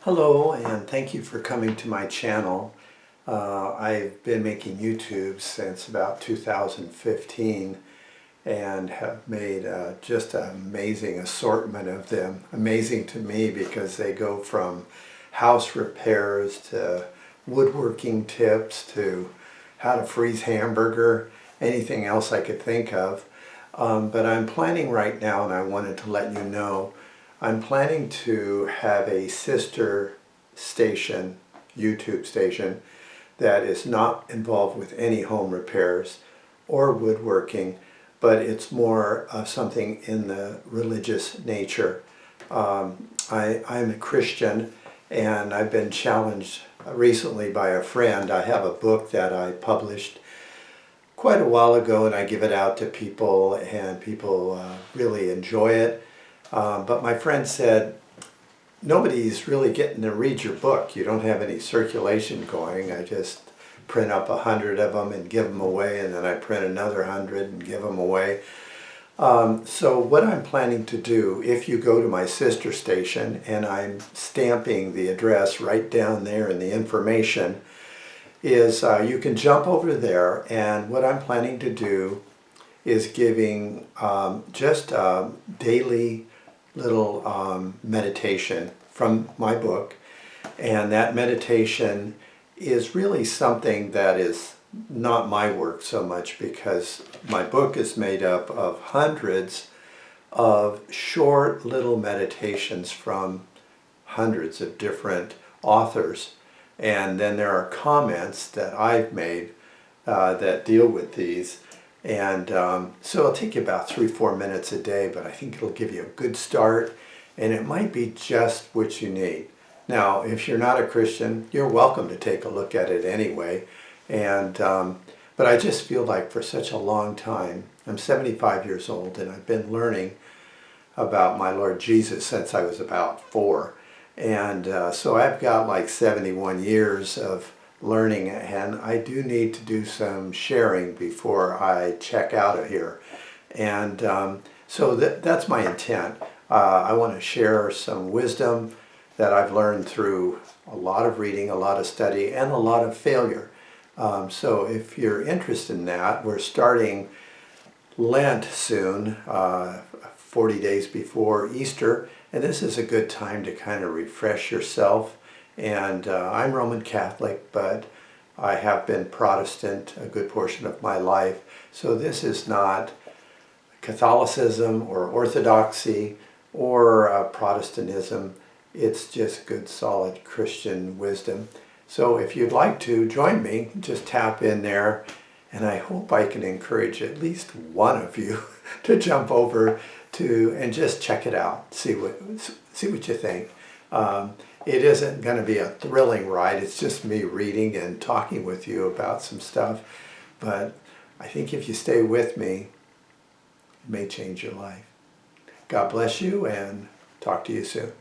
Hello, and thank you for coming to my channel. I've been making YouTube since about 2015 and have made just an amazing assortment of them. Amazing to me because they go from house repairs to woodworking tips to how to freeze hamburger, anything else I could think of. But I'm planning right now, and I wanted to let you know, I'm planning to have a sister station, YouTube station, that is not involved with any home repairs or woodworking, but it's more of something in the religious nature. I'm a Christian, and I've been challenged recently by a friend. I have a book that I published quite a while ago, and I give it out to people, and people really enjoy it. But my friend said, nobody's really getting to read your book. You don't have any circulation going. I just print up 100 of them and give them away, and then I print another 100 and give them away. So what I'm planning to do, if you go to my sister station, and I'm stamping the address right down there in the information, is you can jump over there, and what I'm planning to do is giving just daily little meditation from my book, and that meditation is really something that is not my work so much, because my book is made up of hundreds of short little meditations from hundreds of different authors, and then there are comments that I've made that deal with these. And so it'll take you about 3-4 minutes a day, but I think it'll give you a good start, and it might be just what you need. Now, if you're not a Christian, you're welcome to take a look at it anyway. And but I just feel like for such a long time, I'm 75 years old, and I've been learning about my Lord Jesus since I was about 4. And so I've got like 71 years of learning, and I do need to do some sharing before I check out of here. And so that's my intent. I want to share some wisdom that I've learned through a lot of reading, a lot of study, and a lot of failure. So if you're interested in that, we're starting Lent soon, 40 days before Easter, and this is a good time to kind of refresh yourself. And I'm Roman Catholic, but I have been Protestant a good portion of my life. So this is not Catholicism or Orthodoxy or Protestantism. It's just good, solid Christian wisdom. So if you'd like to join me, just tap in there, and I hope I can encourage at least one of you to jump over to and just check it out, see what you think. It isn't going to be a thrilling ride. It's just me reading and talking with you about some stuff. But I think if you stay with me, it may change your life. God bless you, and talk to you soon.